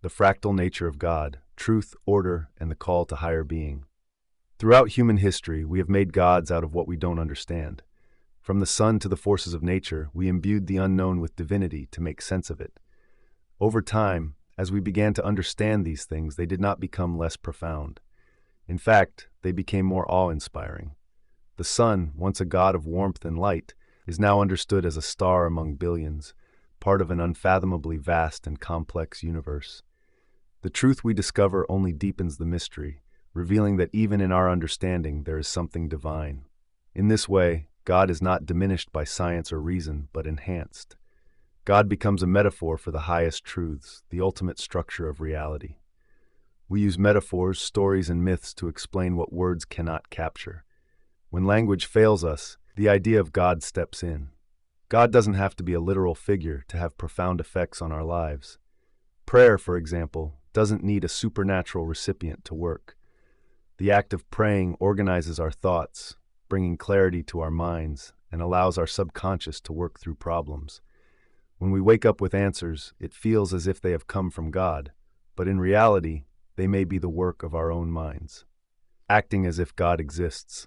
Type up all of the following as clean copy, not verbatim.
the fractal nature of God, truth, order, and the call to higher being. Throughout human history, we have made gods out of what we don't understand. From the sun to the forces of nature, we imbued the unknown with divinity to make sense of it. Over time, as we began to understand these things, they did not become less profound. In fact, they became more awe-inspiring. The sun, once a god of warmth and light, is now understood as a star among billions, part of an unfathomably vast and complex universe. The truth we discover only deepens the mystery, revealing that even in our understanding there is something divine. In this way, God is not diminished by science or reason, but enhanced. God becomes a metaphor for the highest truths, the ultimate structure of reality. We use metaphors, stories, and myths to explain what words cannot capture. When language fails us, the idea of God steps in. God doesn't have to be a literal figure to have profound effects on our lives. Prayer, for example, doesn't need a supernatural recipient to work. The act of praying organizes our thoughts, bringing clarity to our minds, and allows our subconscious to work through problems. When we wake up with answers, it feels as if they have come from God, but in reality, they may be the work of our own minds. Acting as if God exists.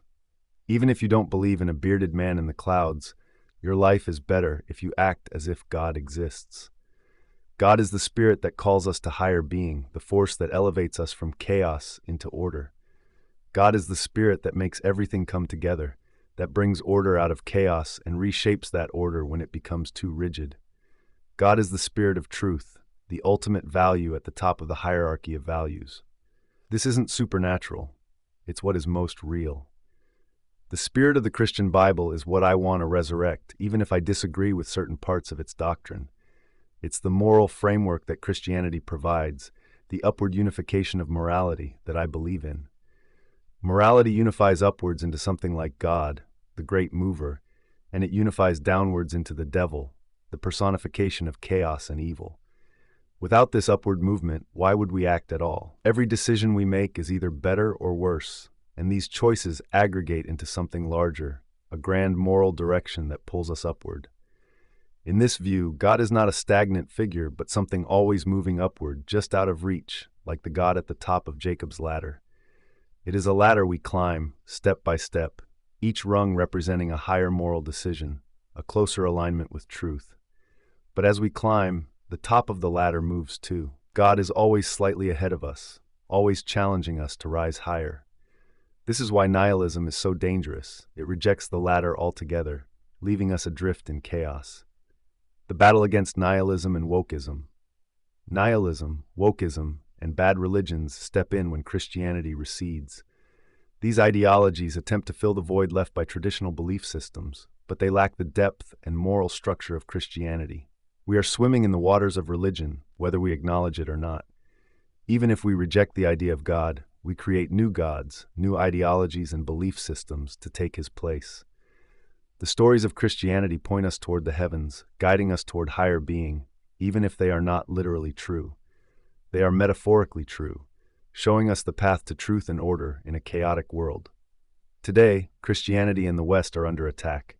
Even if you don't believe in a bearded man in the clouds, your life is better if you act as if God exists. God is the spirit that calls us to higher being, the force that elevates us from chaos into order. God is the spirit that makes everything come together, that brings order out of chaos and reshapes that order when it becomes too rigid. God is the spirit of truth, the ultimate value at the top of the hierarchy of values. This isn't supernatural. It's what is most real. The spirit of the Christian Bible is what I want to resurrect, even if I disagree with certain parts of its doctrine. It's the moral framework that Christianity provides, the upward unification of morality that I believe in. Morality unifies upwards into something like God, the great mover, and it unifies downwards into the devil, the personification of chaos and evil. Without this upward movement, why would we act at all? Every decision we make is either better or worse, and these choices aggregate into something larger, a grand moral direction that pulls us upward. In this view, God is not a stagnant figure, but something always moving upward, just out of reach, like the God at the top of Jacob's ladder. It is a ladder we climb, step by step, each rung representing a higher moral decision, a closer alignment with truth. But as we climb, the top of the ladder moves too. God is always slightly ahead of us, always challenging us to rise higher. This is why nihilism is so dangerous. It rejects the ladder altogether, leaving us adrift in chaos. The battle against nihilism and wokeism. Nihilism, wokeism, and bad religions step in when Christianity recedes. These ideologies attempt to fill the void left by traditional belief systems, but they lack the depth and moral structure of Christianity. We are swimming in the waters of religion, whether we acknowledge it or not. Even if we reject the idea of God, we create new gods, new ideologies and belief systems to take his place. The stories of Christianity point us toward the heavens, guiding us toward higher being, even if they are not literally true. They are metaphorically true, showing us the path to truth and order in a chaotic world. Today, Christianity and the West are under attack.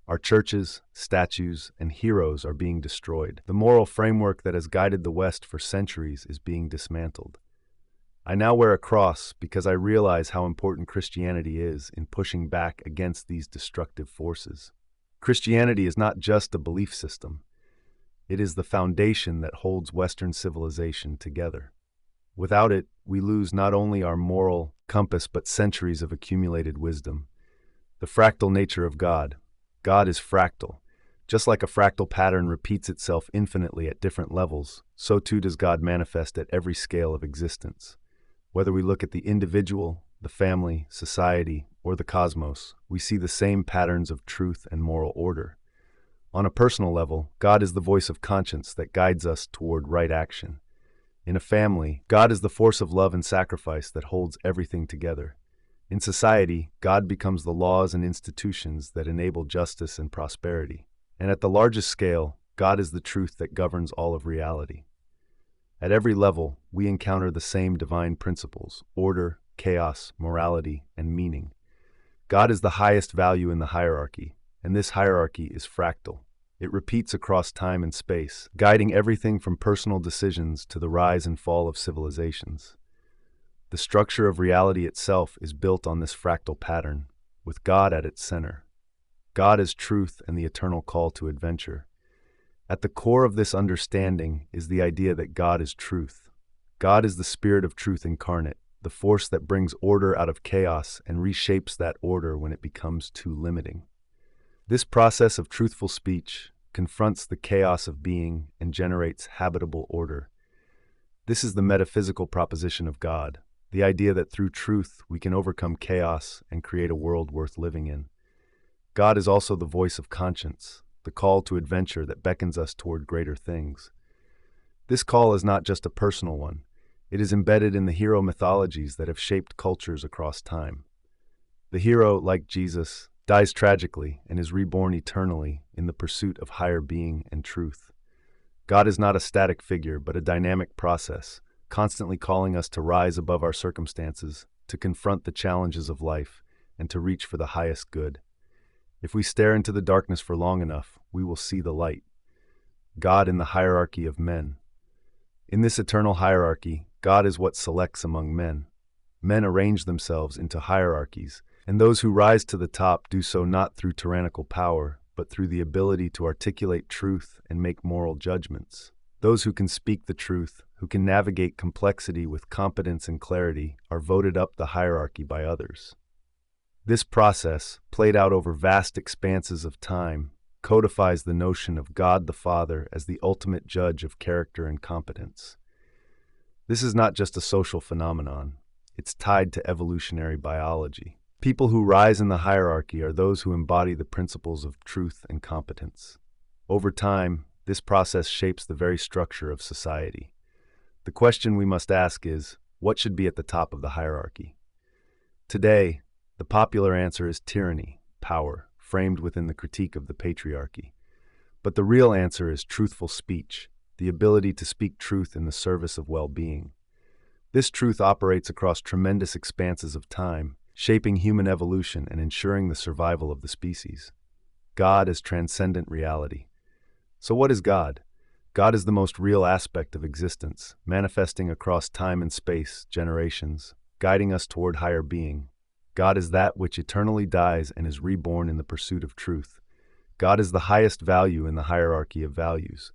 Our churches, statues, and heroes are being destroyed. The moral framework that has guided the West for centuries is being dismantled. I now wear a cross because I realize how important Christianity is in pushing back against these destructive forces. Christianity is not just a belief system. It is the foundation that holds Western civilization together. Without it, we lose not only our moral compass but centuries of accumulated wisdom. The fractal nature of God. God is fractal. Just like a fractal pattern repeats itself infinitely at different levels, so too does God manifest at every scale of existence. Whether we look at the individual, the family, society, or the cosmos, we see the same patterns of truth and moral order. On a personal level, God is the voice of conscience that guides us toward right action. In a family, God is the force of love and sacrifice that holds everything together. In society, God becomes the laws and institutions that enable justice and prosperity. And at the largest scale, God is the truth that governs all of reality. At every level, we encounter the same divine principles: order, chaos, morality, and meaning. God is the highest value in the hierarchy, and this hierarchy is fractal. It repeats across time and space, guiding everything from personal decisions to the rise and fall of civilizations. The structure of reality itself is built on this fractal pattern, with God at its center. God is truth and the eternal call to adventure. At the core of this understanding is the idea that God is truth. God is the spirit of truth incarnate, the force that brings order out of chaos and reshapes that order when it becomes too limiting. This process of truthful speech confronts the chaos of being and generates habitable order. This is the metaphysical proposition of God, the idea that through truth we can overcome chaos and create a world worth living in. God is also the voice of conscience, the call to adventure that beckons us toward greater things. This call is not just a personal one. It is embedded in the hero mythologies that have shaped cultures across time. The hero, like Jesus, dies tragically and is reborn eternally in the pursuit of higher being and truth. God is not a static figure, but a dynamic process, constantly calling us to rise above our circumstances, to confront the challenges of life, and to reach for the highest good. If we stare into the darkness for long enough, we will see the light. God in the hierarchy of men. In this eternal hierarchy, God is what selects among men. Men arrange themselves into hierarchies, and those who rise to the top do so not through tyrannical power, but through the ability to articulate truth and make moral judgments. Those who can speak the truth, who can navigate complexity with competence and clarity, are voted up the hierarchy by others. This process, played out over vast expanses of time, codifies the notion of God the Father as the ultimate judge of character and competence. This is not just a social phenomenon. It's tied to evolutionary biology. People who rise in the hierarchy are those who embody the principles of truth and competence. Over time, this process shapes the very structure of society. The question we must ask is, what should be at the top of the hierarchy? Today, the popular answer is tyranny, power, framed within the critique of the patriarchy. But the real answer is truthful speech, the ability to speak truth in the service of well-being. This truth operates across tremendous expanses of time, shaping human evolution and ensuring the survival of the species. God is transcendent reality. So what is God? God is the most real aspect of existence, manifesting across time and space, generations, guiding us toward higher being. God is that which eternally dies and is reborn in the pursuit of truth. God is the highest value in the hierarchy of values.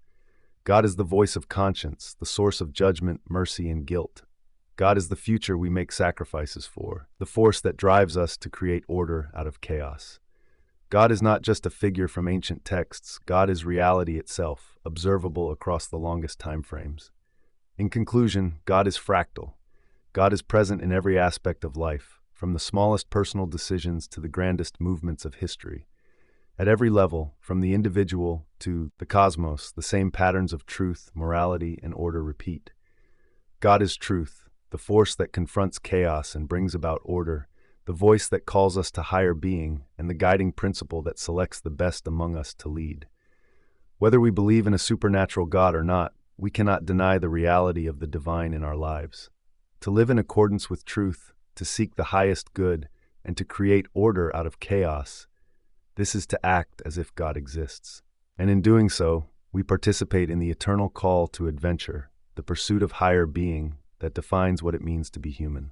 God is the voice of conscience, the source of judgment, mercy, and guilt. God is the future we make sacrifices for, the force that drives us to create order out of chaos. God is not just a figure from ancient texts. God is reality itself, observable across the longest time frames. In conclusion, God is fractal. God is present in every aspect of life, from the smallest personal decisions to the grandest movements of history. At every level, from the individual to the cosmos, the same patterns of truth, morality, and order repeat. God is truth, the force that confronts chaos and brings about order, the voice that calls us to higher being, and the guiding principle that selects the best among us to lead. Whether we believe in a supernatural God or not, we cannot deny the reality of the divine in our lives. To live in accordance with truth, to seek the highest good, and to create order out of chaos, this is to act as if God exists. And in doing so, we participate in the eternal call to adventure, the pursuit of higher being that defines what it means to be human.